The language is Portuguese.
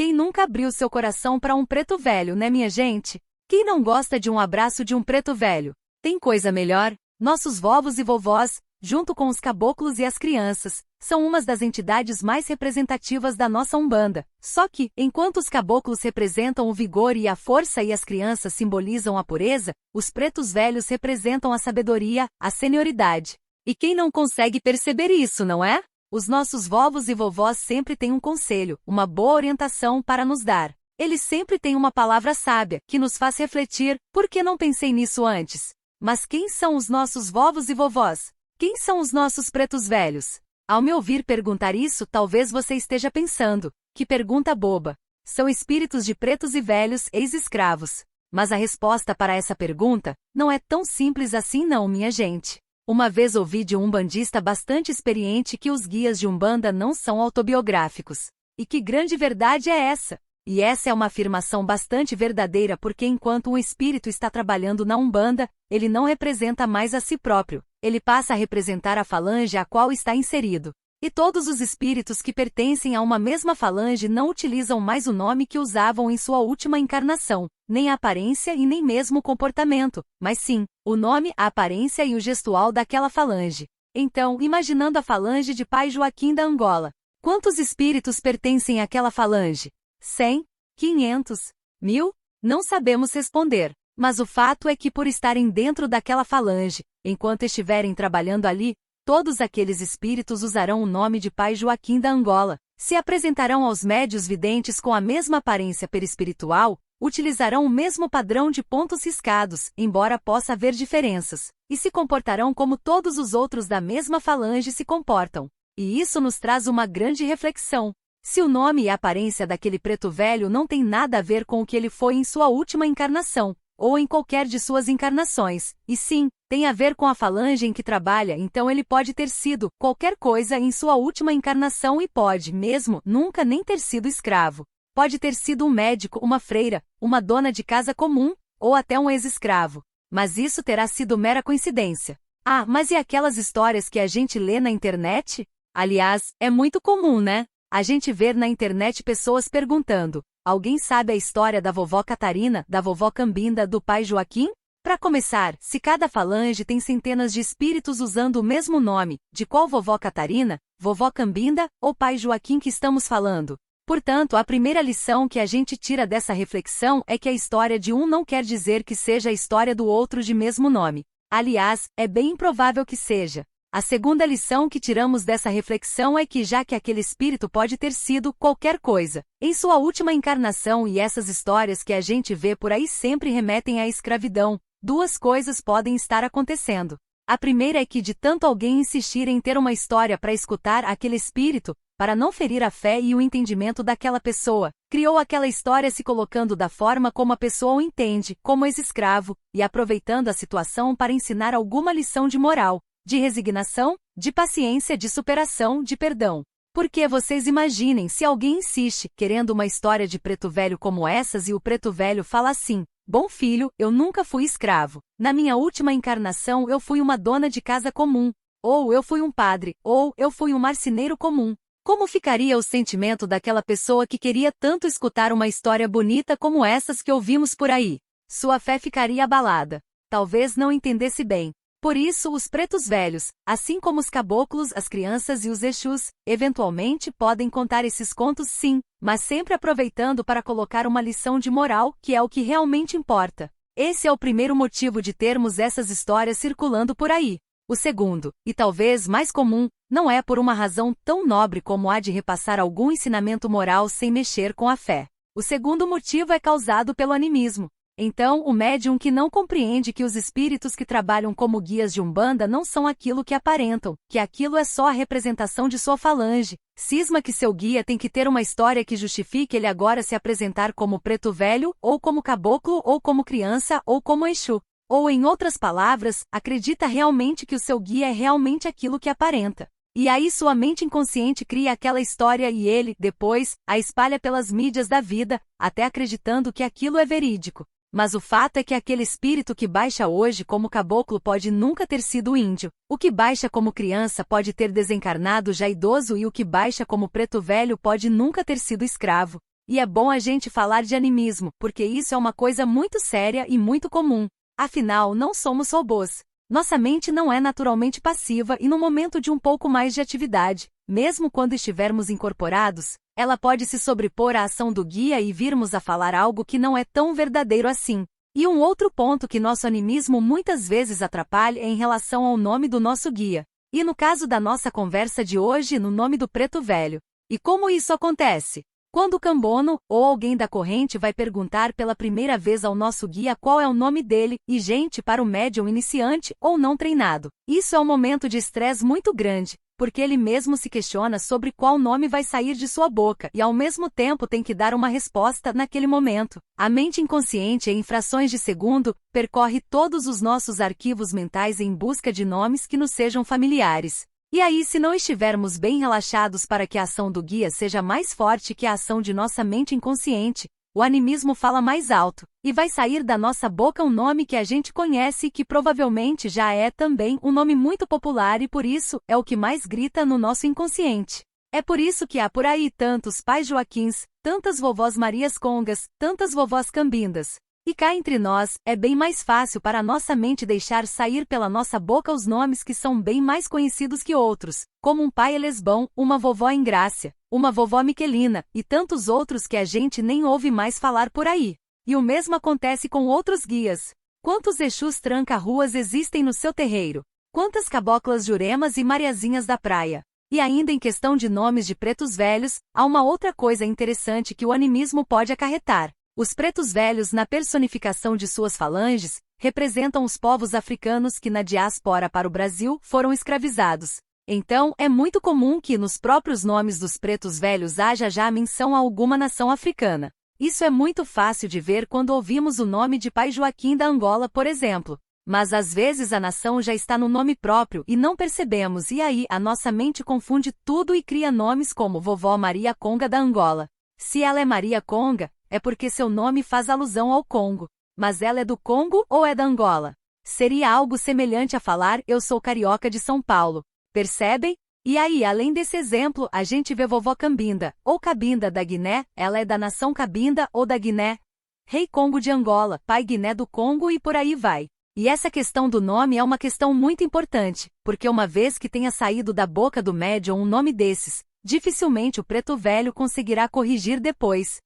Quem nunca abriu seu coração para um preto velho, né, minha gente? Quem não gosta de um abraço de um preto velho? Tem coisa melhor? Nossos vovós e vovós, junto com os caboclos e as crianças, são umas das entidades mais representativas da nossa Umbanda. Só que, enquanto os caboclos representam o vigor e a força e as crianças simbolizam a pureza, os pretos velhos representam a sabedoria, a senioridade. E quem não consegue perceber isso, não é? Os nossos vovós e vovós sempre têm um conselho, uma boa orientação para nos dar. Eles sempre têm uma palavra sábia, que nos faz refletir, por que não pensei nisso antes? Mas quem são os nossos vovós e vovós? Quem são os nossos pretos velhos? Ao me ouvir perguntar isso, talvez você esteja pensando, que pergunta boba. São espíritos de pretos e velhos, ex-escravos. Mas a resposta para essa pergunta não é tão simples assim não, minha gente. Uma vez ouvi de um umbandista bastante experiente que os guias de Umbanda não são autobiográficos. E que grande verdade é essa? E essa é uma afirmação bastante verdadeira porque enquanto um espírito está trabalhando na Umbanda, ele não representa mais a si próprio, ele passa a representar a falange a qual está inserido. E todos os espíritos que pertencem a uma mesma falange não utilizam mais o nome que usavam em sua última encarnação, nem a aparência e nem mesmo o comportamento, mas sim, o nome, a aparência e o gestual daquela falange. Então, imaginando a falange de Pai Joaquim da Angola, quantos espíritos pertencem àquela falange? 100? 500? 1000? Não sabemos responder, mas o fato é que por estarem dentro daquela falange, enquanto estiverem trabalhando ali, todos aqueles espíritos usarão o nome de Pai Joaquim da Angola, se apresentarão aos médios videntes com a mesma aparência perispiritual, utilizarão o mesmo padrão de pontos riscados, embora possa haver diferenças, e se comportarão como todos os outros da mesma falange se comportam. E isso nos traz uma grande reflexão. Se o nome e a aparência daquele preto velho não tem nada a ver com o que ele foi em sua última encarnação, ou em qualquer de suas encarnações, e sim, tem a ver com a falange em que trabalha, então ele pode ter sido qualquer coisa em sua última encarnação e pode, mesmo, nunca nem ter sido escravo. Pode ter sido um médico, uma freira, uma dona de casa comum, ou até um ex-escravo. Mas isso terá sido mera coincidência. Ah, mas e aquelas histórias que a gente lê na internet? Aliás, é muito comum, né? A gente ver na internet pessoas perguntando, alguém sabe a história da vovó Catarina, da vovó Cambinda, do pai Joaquim? Para começar, se cada falange tem centenas de espíritos usando o mesmo nome, de qual vovó Catarina, vovó Cambinda ou pai Joaquim que estamos falando? Portanto, a primeira lição que a gente tira dessa reflexão é que a história de um não quer dizer que seja a história do outro de mesmo nome. Aliás, é bem improvável que seja. A segunda lição que tiramos dessa reflexão é que já que aquele espírito pode ter sido qualquer coisa em sua última encarnação e essas histórias que a gente vê por aí sempre remetem à escravidão, duas coisas podem estar acontecendo. A primeira é que de tanto alguém insistir em ter uma história para escutar aquele espírito, para não ferir a fé e o entendimento daquela pessoa, criou aquela história se colocando da forma como a pessoa o entende, como ex-escravo, e aproveitando a situação para ensinar alguma lição de moral, de resignação, de paciência, de superação, de perdão. Porque vocês imaginem se alguém insiste, querendo uma história de preto velho como essas e o preto velho fala assim, bom filho, eu nunca fui escravo, na minha última encarnação eu fui uma dona de casa comum, ou eu fui um padre, ou eu fui um marceneiro comum. Como ficaria o sentimento daquela pessoa que queria tanto escutar uma história bonita como essas que ouvimos por aí? Sua fé ficaria abalada. Talvez não entendesse bem. Por isso, os pretos velhos, assim como os caboclos, as crianças e os exus, eventualmente podem contar esses contos sim, mas sempre aproveitando para colocar uma lição de moral, que é o que realmente importa. Esse é o primeiro motivo de termos essas histórias circulando por aí. O segundo, e talvez mais comum, não é por uma razão tão nobre como a de repassar algum ensinamento moral sem mexer com a fé. O segundo motivo é causado pelo animismo. Então, o médium que não compreende que os espíritos que trabalham como guias de Umbanda não são aquilo que aparentam, que aquilo é só a representação de sua falange, cisma que seu guia tem que ter uma história que justifique ele agora se apresentar como preto velho, ou como caboclo, ou como criança, ou como Exu. Ou, em outras palavras, acredita realmente que o seu guia é realmente aquilo que aparenta. E aí sua mente inconsciente cria aquela história e ele, depois, a espalha pelas mídias da vida, até acreditando que aquilo é verídico. Mas o fato é que aquele espírito que baixa hoje como caboclo pode nunca ter sido índio, o que baixa como criança pode ter desencarnado já idoso e o que baixa como preto velho pode nunca ter sido escravo. E é bom a gente falar de animismo, porque isso é uma coisa muito séria e muito comum. Afinal, não somos robôs. Nossa mente não é naturalmente passiva e no momento de um pouco mais de atividade, mesmo quando estivermos incorporados, ela pode se sobrepor à ação do guia e virmos a falar algo que não é tão verdadeiro assim. E um outro ponto que nosso animismo muitas vezes atrapalha é em relação ao nome do nosso guia. E no caso da nossa conversa de hoje, no nome do Preto Velho. E como isso acontece? Quando o Cambono, ou alguém da corrente vai perguntar pela primeira vez ao nosso guia qual é o nome dele, e gente, para o médium iniciante ou não treinado, isso é um momento de estresse muito grande, porque ele mesmo se questiona sobre qual nome vai sair de sua boca e ao mesmo tempo tem que dar uma resposta naquele momento. A mente inconsciente, em frações de segundo, percorre todos os nossos arquivos mentais em busca de nomes que nos sejam familiares. E aí, se não estivermos bem relaxados para que a ação do guia seja mais forte que a ação de nossa mente inconsciente, o animismo fala mais alto, e vai sair da nossa boca um nome que a gente conhece e que provavelmente já é também um nome muito popular e por isso é o que mais grita no nosso inconsciente. É por isso que há por aí tantos pais Joaquins, tantas vovós Marias Congas, tantas vovós Cambindas. E cá entre nós, é bem mais fácil para a nossa mente deixar sair pela nossa boca os nomes que são bem mais conhecidos que outros, como um pai Elesbão, uma vovó Engrácia, uma vovó Miquelina, e tantos outros que a gente nem ouve mais falar por aí. E o mesmo acontece com outros guias. Quantos Exus tranca-ruas existem no seu terreiro? Quantas caboclas Juremas e Mariazinhas da praia? E ainda em questão de nomes de pretos velhos, há uma outra coisa interessante que o animismo pode acarretar. Os pretos velhos, na personificação de suas falanges, representam os povos africanos que na diáspora para o Brasil foram escravizados. Então, é muito comum que nos próprios nomes dos pretos velhos haja já menção a alguma nação africana. Isso é muito fácil de ver quando ouvimos o nome de Pai Joaquim da Angola, por exemplo. Mas às vezes a nação já está no nome próprio e não percebemos e aí a nossa mente confunde tudo e cria nomes como Vovó Maria Conga da Angola. Se ela é Maria Conga, é porque seu nome faz alusão ao Congo. Mas ela é do Congo ou é da Angola? Seria algo semelhante a falar, eu sou carioca de São Paulo. Percebem? E aí, além desse exemplo, a gente vê vovó Cambinda, ou Cabinda da Guiné, ela é da nação Cabinda ou da Guiné. Rei Congo de Angola, pai Guiné do Congo e por aí vai. E essa questão do nome é uma questão muito importante, porque uma vez que tenha saído da boca do médium um nome desses, dificilmente o preto velho conseguirá corrigir depois.